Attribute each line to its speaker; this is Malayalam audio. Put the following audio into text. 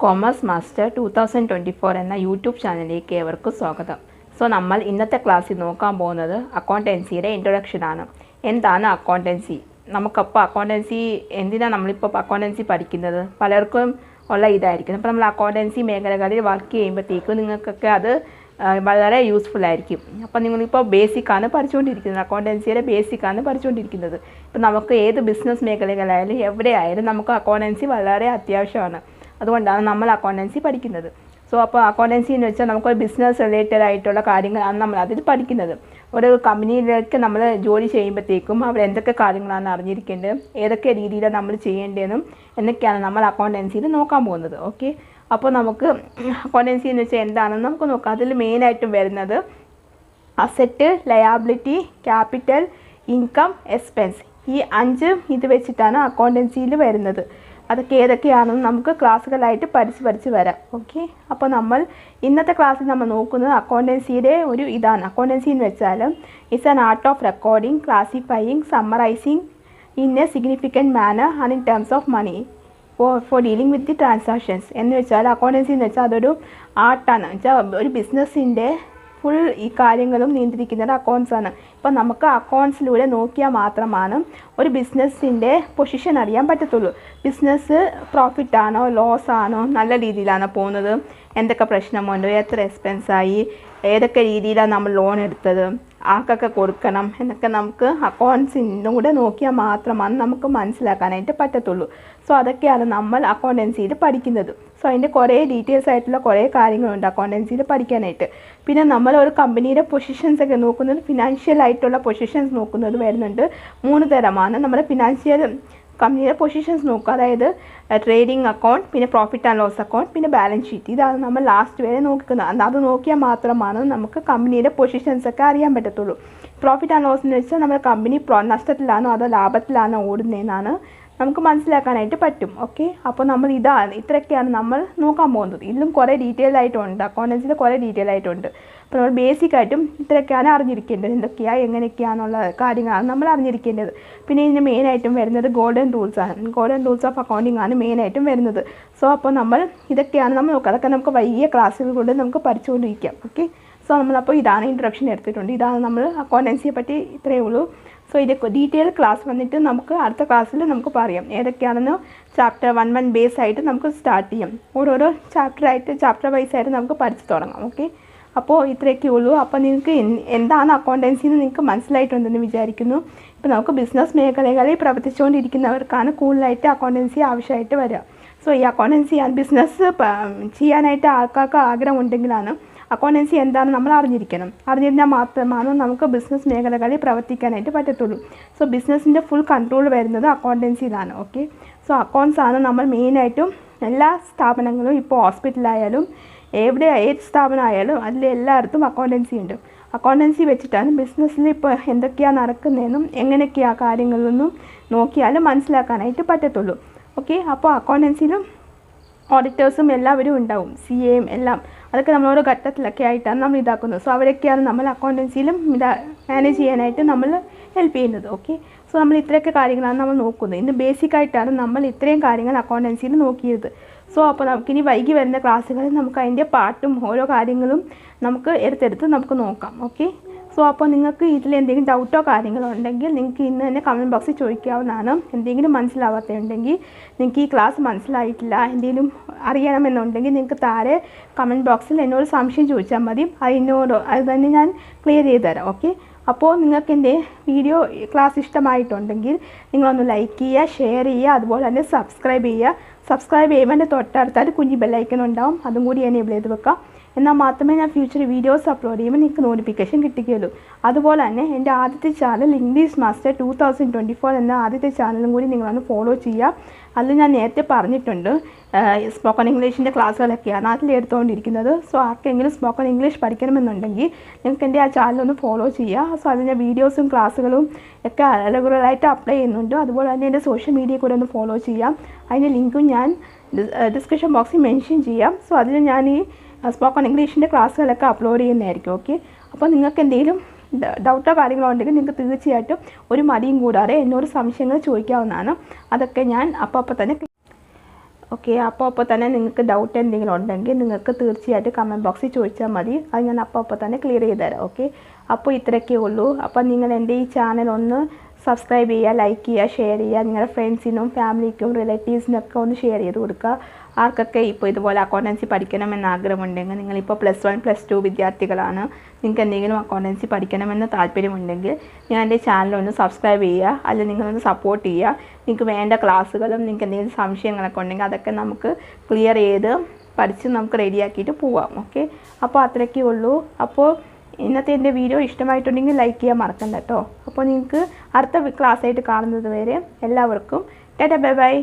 Speaker 1: കോമേഴ്സ് മാസ്റ്റർ 2024 എന്ന യൂട്യൂബ് ചാനലിലേക്ക് ഏവർക്കും സ്വാഗതം. നമ്മൾ ഇന്നത്തെ ക്ലാസ്സിൽ നോക്കാൻ പോകുന്നത് അക്കൗണ്ടൻസിയുടെ ഇൻട്രൊഡക്ഷനാണ്. എന്താണ് അക്കൗണ്ടൻസി? നമുക്കപ്പോൾ അക്കൗണ്ടൻസി എന്തിനാണ് നമ്മളിപ്പോൾ അക്കൗണ്ടൻസി പഠിക്കുന്നത്? പലർക്കും ഉള്ള ഇതായിരിക്കും. അപ്പോൾ നമ്മൾ അക്കൗണ്ടൻസി മേഖലകളിൽ വർക്ക് ചെയ്യുമ്പോഴത്തേക്കും നിങ്ങൾക്കൊക്കെ അത് വളരെ യൂസ്ഫുൾ ആയിരിക്കും. അപ്പോൾ നിങ്ങളിപ്പോൾ ബേസിക്കാണ് പഠിച്ചുകൊണ്ടിരിക്കുന്നത്, അക്കൗണ്ടൻസിയുടെ ബേസിക്കാണ് പഠിച്ചുകൊണ്ടിരിക്കുന്നത്. ഇപ്പോൾ നമുക്ക് ഏത് ബിസിനസ് മേഖലകളായാലും എവിടെയായാലും നമുക്ക് അക്കൗണ്ടൻസി വളരെ അത്യാവശ്യമാണ്. അതുകൊണ്ടാണ് നമ്മൾ അക്കൗണ്ടൻസി പഠിക്കുന്നത്. അപ്പോൾ അക്കൗണ്ടൻസി എന്ന് വെച്ചാൽ നമുക്കൊരു ബിസിനസ് റിലേറ്റഡ് ആയിട്ടുള്ള കാര്യങ്ങളാണ് നമ്മൾ അതിൽ പഠിക്കുന്നത്. ഒരു കമ്പനിയിലേക്ക് നമ്മൾ ജോലി ചെയ്യുമ്പോഴത്തേക്കും അവിടെ എന്തൊക്കെ കാര്യങ്ങളാണ് അറിഞ്ഞിരിക്കേണ്ടത്, ഏതൊക്കെ രീതിയിലാണ് നമ്മൾ ചെയ്യേണ്ടതെന്നും എന്നൊക്കെയാണ് നമ്മൾ അക്കൗണ്ടൻസിയിൽ നോക്കാൻ പോകുന്നത്. ഓക്കെ, അപ്പോൾ നമുക്ക് അക്കൗണ്ടൻസി എന്ന് വെച്ചാൽ എന്താണെന്ന് നമുക്ക് നോക്കാം. അതിൽ മെയിനായിട്ടും വരുന്നത് asset, liability, capital, income, expense. ഈ 5 ഇത് വെച്ചിട്ടാണ് അക്കൗണ്ടൻസിയിൽ വരുന്നത്. അതൊക്കെ ഏതൊക്കെയാണെന്ന് നമുക്ക് ക്ലാസ്സുകളായിട്ട് പഠിച്ച് വരാം. ഓക്കെ, അപ്പോൾ നമ്മൾ ഇന്നത്തെ ക്ലാസ്സിൽ നമ്മൾ നോക്കുന്നത് അക്കൗണ്ടൻസിയുടെ ഒരു ഇതാണ്. അക്കൗണ്ടൻസി എന്ന് വെച്ചാൽ it's an art of recording, classifying, summarising in a significant manner and in terms of money for dealing with the transactions. എന്ന് വെച്ചാൽ അക്കൗണ്ടൻസി എന്ന് വെച്ചാൽ അതൊരു ആർട്ടാണ്. വെച്ചാൽ ഒരു ബിസിനസ്സിൻ്റെ ഫുൾ ഈ കാര്യങ്ങളും നിയന്ത്രിക്കുന്നത് അക്കൗണ്ട്സാണ്. ഇപ്പോൾ നമുക്ക് അക്കൗണ്ട്സിലൂടെ നോക്കിയാൽ മാത്രമാണ് ഒരു ബിസിനസ്സിൻ്റെ പൊസിഷൻ അറിയാൻ പറ്റത്തുള്ളൂ. ബിസിനസ് പ്രോഫിറ്റ് ആണോ ലോസ് ആണോ, നല്ല രീതിയിലാണോ പോകുന്നത്, എന്തൊക്കെ പ്രശ്നമുണ്ടോ, എത്ര എക്സ്പെൻസായി, ഏതൊക്കെ രീതിയിലാണ് നമ്മൾ ലോൺ എടുത്തത്, ആർക്കൊക്കെ കൊടുക്കണം എന്നൊക്കെ നമുക്ക് അക്കൗണ്ട്സിലൂടെ നോക്കിയാൽ മാത്രമാണ് നമുക്ക് മനസ്സിലാക്കാനായിട്ട് പറ്റത്തുള്ളൂ. അതൊക്കെയാണ് നമ്മൾ അക്കൗണ്ടൻസിയിൽ പഠിക്കുന്നത്. അതിൻ്റെ കുറേ ഡീറ്റെയിൽസ് ആയിട്ടുള്ള കുറേ കാര്യങ്ങളുണ്ട് അക്കൗണ്ടൻസിയിൽ പഠിക്കാനായിട്ട്. പിന്നെ നമ്മൾ ഒരു കമ്പനിയുടെ പൊസിഷൻസ് ഒക്കെ നോക്കുന്നത്, ഫിനാൻഷ്യൽ ആയിട്ടുള്ള പൊസിഷൻസ് നോക്കുന്നത് വരുന്നുണ്ട്. 3 തരമാണ് നമ്മുടെ ഫിനാൻഷ്യൽ കമ്പനിയുടെ പൊസിഷൻസ് നോക്കുക. അതായത് ട്രേഡിംഗ് അക്കൗണ്ട്, പിന്നെ പ്രോഫിറ്റ് ആൻഡ് ലോസ് അക്കൗണ്ട്, പിന്നെ ബാലൻസ് ഷീറ്റ്. ഇതാണ് നമ്മൾ ലാസ്റ്റ് വരെ നോക്കുന്നത്. അത് നോക്കിയാൽ മാത്രമാണ് നമുക്ക് കമ്പനിയുടെ പൊസിഷൻസ് ഒക്കെ അറിയാൻ പറ്റത്തുള്ളൂ. പ്രോഫിറ്റ് ആൻഡ് ലോസ് എന്ന് വെച്ചാൽ നമ്മുടെ കമ്പനി നഷ്ടത്തിലാണോ അതോ ലാഭത്തിലാണോ ഓടുന്നതെന്നാണ് നമുക്ക് മനസ്സിലാക്കാനായിട്ട് പറ്റും. ഓക്കെ, അപ്പോൾ നമ്മൾ ഇത്രയൊക്കെയാണ് നമ്മൾ നോക്കാൻ പോകുന്നത്. ഇതിലും കുറേ ഡീറ്റെയിൽ ആയിട്ടുണ്ട്, അക്കൗണ്ടൻസിൽ കുറേ ഡീറ്റെയിൽ ആയിട്ടുണ്ട്. അപ്പോൾ നമ്മൾ ബേസിക്കായിട്ടും ഇത്രയൊക്കെയാണ് അറിഞ്ഞിരിക്കേണ്ടത്. എന്തൊക്കെയാണ് എങ്ങനെയൊക്കെയാണെന്നുള്ള കാര്യങ്ങളാണ് നമ്മൾ അറിഞ്ഞിരിക്കേണ്ടത്. പിന്നെ ഇതിന് മെയിനായിട്ടും വരുന്നത് ഗോൾഡൻ റൂൾസാണ്. ഗോൾഡൻ റൂൾസ് ഓഫ് അക്കൗണ്ടിങ് ആണ് മെയിനായിട്ടും വരുന്നത്. അപ്പോൾ നമ്മൾ ഇതൊക്കെയാണ് നമ്മൾ നോക്കുക. അതൊക്കെ നമുക്ക് വലിയ ക്ലാസ്സുകൾ കൊണ്ട് നമുക്ക് പഠിച്ചുകൊണ്ടിരിക്കാം. ഓക്കെ, നമ്മളപ്പോൾ ഇതാണ് ഇൻട്രൊഡക്ഷൻ എടുത്തിട്ടുണ്ട്. ഇതാണ് നമ്മൾ അക്കൗണ്ടൻസിയെ പറ്റി ഇത്രയേ ഉള്ളൂ. ഇത് ഡീറ്റെയിൽ ക്ലാസ് വന്നിട്ട് നമുക്ക് അടുത്ത ക്ലാസ്സിൽ നമുക്ക് പറയാം ഏതൊക്കെയാണെന്ന്. ചാപ്റ്റർ 1 ബേസ് ആയിട്ട് നമുക്ക് സ്റ്റാർട്ട് ചെയ്യാം. ഓരോരോ ചാപ്റ്റർ വൈസ് ആയിട്ട് നമുക്ക് പഠിച്ചു തുടങ്ങാം. ഓക്കെ, അപ്പോൾ ഇത്രയൊക്കെ ഉള്ളൂ. അപ്പോൾ നിങ്ങൾക്ക് എന്താണ് അക്കൗണ്ടൻസി എന്ന് നിങ്ങൾക്ക് മനസ്സിലായിട്ടുണ്ടെന്ന് വിചാരിക്കുന്നു. ഇപ്പോൾ നമുക്ക് ബിസിനസ് മേഖലകളിൽ പ്രവർത്തിച്ചുകൊണ്ടിരിക്കുന്നവർക്കാണ് കൂടുതലായിട്ട് അക്കൗണ്ടൻസി ആവശ്യമായിട്ട് വരിക. ഈ അക്കൗണ്ടൻസി ബിസിനസ് ചെയ്യാനായിട്ട് ആൾക്കാർക്ക് ആഗ്രഹമുണ്ടെങ്കിലാണ് അക്കൗണ്ടൻസി എന്താണെന്ന് നമ്മൾ അറിഞ്ഞിരുന്നാൽ മാത്രമാണ് നമുക്ക് ബിസിനസ് മേഖലകളിൽ പ്രവർത്തിക്കാനായിട്ട് പറ്റത്തുള്ളൂ. ബിസിനസ്സിൻ്റെ ഫുൾ കൺട്രോൾ വരുന്നത് അക്കൗണ്ടൻസിയിലാണ്. ഓക്കെ, അക്കൗണ്ട്സ് ആണ് നമ്മൾ മെയിനായിട്ടും എല്ലാ സ്ഥാപനങ്ങളും, ഇപ്പോൾ ഹോസ്പിറ്റലായാലും ഏത് സ്ഥാപനമായാലും അതിലെല്ലായിടത്തും അക്കൗണ്ടൻസി ഉണ്ട്. അക്കൗണ്ടൻസി വെച്ചിട്ടാണ് ബിസിനസ്സിൽ ഇപ്പോൾ എന്തൊക്കെയാണ് നടക്കുന്നതെന്നും എങ്ങനെയൊക്കെയാണ് കാര്യങ്ങളെന്നും നോക്കിയാലും മനസ്സിലാക്കാനായിട്ട് പറ്റത്തുള്ളൂ. ഓക്കെ, അപ്പോൾ അക്കൗണ്ടൻസിയിലും ഓഡിറ്റേഴ്സും എല്ലാവരും ഉണ്ടാവും, CAയും എല്ലാം. അതൊക്കെ നമ്മൾ ഓരോ ഘട്ടത്തിലൊക്കെ ആയിട്ടാണ് നമ്മൾ ഇതാക്കുന്നത്. അവരൊക്കെയാണ് നമ്മൾ അക്കൗണ്ടൻസിയിലും മാനേജ് ചെയ്യാനായിട്ട് നമ്മൾ ഹെൽപ്പ് ചെയ്യുന്നത്. ഓക്കെ, നമ്മൾ ഇത്രയൊക്കെ കാര്യങ്ങളാണ് നമ്മൾ നോക്കുന്നത്. ഇന്ന് ബേസിക്കായിട്ടാണ് നമ്മൾ ഇത്രയും കാര്യങ്ങൾ അക്കൗണ്ടൻസിയിൽ നോക്കിയത്. അപ്പോൾ നമുക്കിനി വൈകി വരുന്ന ക്ലാസ്സുകളിൽ നമുക്ക് അതിൻ്റെ പാട്ടും ഓരോ കാര്യങ്ങളും നമുക്ക് എടുത്തെടുത്ത് നമുക്ക് നോക്കാം. ഓക്കെ, അപ്പോൾ നിങ്ങൾക്ക് ഇതിൽ എന്തെങ്കിലും ഡൗട്ടോ കാര്യങ്ങളോ ഉണ്ടെങ്കിൽ നിങ്ങൾക്ക് ഇന്ന് തന്നെ കമൻറ്റ് ബോക്സിൽ ചോദിക്കാവുന്നതാണ്. എന്തെങ്കിലും മനസ്സിലാവാത്തതുണ്ടെങ്കിൽ, നിങ്ങൾക്ക് ഈ ക്ലാസ് മനസ്സിലായിട്ടില്ല, എന്തെങ്കിലും അറിയണമെന്നുണ്ടെങ്കിൽ നിങ്ങൾക്ക് താഴെ കമൻറ്റ് ബോക്സിൽ എന്നോട് സംശയം ചോദിച്ചാൽ മതി. അത് തന്നെ ഞാൻ ക്ലിയർ ചെയ്ത് തരാം. ഓക്കെ, അപ്പോൾ നിങ്ങൾക്ക് എൻ്റെ വീഡിയോ ക്ലാസ് ഇഷ്ടമായിട്ടുണ്ടെങ്കിൽ നിങ്ങളൊന്ന് ലൈക്ക് ചെയ്യുക, ഷെയർ ചെയ്യുക, അതുപോലെ തന്നെ സബ്സ്ക്രൈബ് ചെയ്യുമ്പോൾ എൻ്റെ തൊട്ടടുത്തായിട്ട് കുഞ്ഞി ബെല്ലൈക്കൺ ഉണ്ടാവും, അതും കൂടി എനേബിൾ ചെയ്ത് വെക്കാം. എന്നാൽ മാത്രമേ ഞാൻ ഫ്യൂച്ചർ വീഡിയോസ് അപ്ലോഡ് ചെയ്യുമ്പോൾ നിങ്ങൾക്ക് നോട്ടിഫിക്കേഷൻ കിട്ടുകയുള്ളൂ. അതുപോലെ തന്നെ എൻ്റെ ആദ്യത്തെ ചാനൽ ഇംഗ്ലീഷ് മാസ്റ്റർ 2024 എന്ന ആദ്യത്തെ ചാനലും കൂടി നിങ്ങളൊന്ന് ഫോളോ ചെയ്യുക. അതിൽ ഞാൻ നേരത്തെ പറഞ്ഞിട്ടുണ്ട് സ്പോക്കൺ ഇംഗ്ലീഷിൻ്റെ ക്ലാസ്സുകളൊക്കെയാണ് അതിൽ എടുത്തുകൊണ്ടിരിക്കുന്നത്. ആർക്കെങ്കിലും സ്പോക്കൺ ഇംഗ്ലീഷ് പഠിക്കണമെന്നുണ്ടെങ്കിൽ നിങ്ങൾക്ക് എൻ്റെ ആ ചാനലൊന്ന് ഫോളോ ചെയ്യുക. അതിൻ്റെ വീഡിയോസും ക്ലാസ്സുകളും ഒക്കെ റെഗുലറായിട്ട് അപ്ലൈ ചെയ്യുന്നുണ്ട്. അതുപോലെ തന്നെ എൻ്റെ സോഷ്യൽ മീഡിയ കൂടെ ഒന്ന് ഫോളോ ചെയ്യാം. അതിൻ്റെ ലിങ്കും ഞാൻ ഡിസ്ക്രിപ്ഷൻ ബോക്സിൽ മെൻഷൻ ചെയ്യാം. അതിൽ ഞാൻ ഈ സ്പോക്കൺ ഇംഗ്ലീഷിൻ്റെ ക്ലാസ്സുകളൊക്കെ അപ്ലോഡ് ചെയ്യുന്നതായിരിക്കും. ഓക്കെ, അപ്പോൾ നിങ്ങൾക്ക് എന്തെങ്കിലും ഡൗട്ടോ കാര്യങ്ങളോ ഉണ്ടെങ്കിൽ നിങ്ങൾക്ക് തീർച്ചയായിട്ടും ഒരു മടിയും കൂടാതെ എന്നോട് സംശയങ്ങൾ ചോദിക്കാവുന്നതാണ്. അതൊക്കെ ഞാൻ അപ്പോൾ തന്നെ ഓക്കെ, അപ്പോൾ തന്നെ നിങ്ങൾക്ക് ഡൗട്ട് എന്തെങ്കിലും ഉണ്ടെങ്കിൽ നിങ്ങൾക്ക് തീർച്ചയായിട്ടും കമൻറ്റ് ബോക്സിൽ ചോദിച്ചാൽ മതി. അത് ഞാൻ അപ്പോൾ തന്നെ ക്ലിയർ ചെയ്ത് തരാം. ഓക്കെ, അപ്പോൾ ഇത്രയൊക്കെ ഉള്ളൂ. അപ്പോൾ നിങ്ങൾ എൻ്റെ ഈ ചാനൽ ഒന്ന് സബ്സ്ക്രൈബ് ചെയ്യുക, ലൈക്ക് ചെയ്യുക, ഷെയർ ചെയ്യുക. നിങ്ങളുടെ ഫ്രണ്ട്സിനും ഫാമിലിക്കും റിലേറ്റീവ്സിനൊക്കെ ഒന്ന് ഷെയർ ചെയ്ത് കൊടുക്കുക. ആർക്കൊക്കെ ഇപ്പോൾ ഇതുപോലെ അക്കൗണ്ടൻസി പഠിക്കണമെന്ന് ആഗ്രഹമുണ്ടെങ്കിൽ, നിങ്ങളിപ്പോൾ +1 +2 വിദ്യാർത്ഥികളാണ്, നിങ്ങൾക്ക് എന്തെങ്കിലും അക്കൗണ്ടൻസി പഠിക്കണമെന്ന് താല്പര്യമുണ്ടെങ്കിൽ ഞാൻ എൻ്റെ ചാനലൊന്ന് സബ്സ്ക്രൈബ് ചെയ്യുക, അല്ലെങ്കിൽ നിങ്ങളൊന്ന് സപ്പോർട്ട് ചെയ്യുക. നിങ്ങൾക്ക് വേണ്ട ക്ലാസ്സുകളും നിങ്ങൾക്ക് എന്തെങ്കിലും സംശയങ്ങളൊക്കെ ഉണ്ടെങ്കിൽ അതൊക്കെ നമുക്ക് ക്ലിയർ ചെയ്ത് പഠിച്ച് നമുക്ക് റെഡിയാക്കിയിട്ട് പോവാം. ഓക്കെ, അപ്പോൾ അത്രയൊക്കെ ഉള്ളൂ. അപ്പോൾ ഇന്നത്തെ എൻ്റെ വീഡിയോ ഇഷ്ടമായിട്ടുണ്ടെങ്കിൽ ലൈക്ക് ചെയ്യാൻ മറക്കണ്ട കേട്ടോ. അപ്പോൾ നിങ്ങൾക്ക് അടുത്ത ക്ലാസ്സായിട്ട് കാണുന്നത് വരെ എല്ലാവർക്കും ടാറ്റാ ബൈ ബൈ.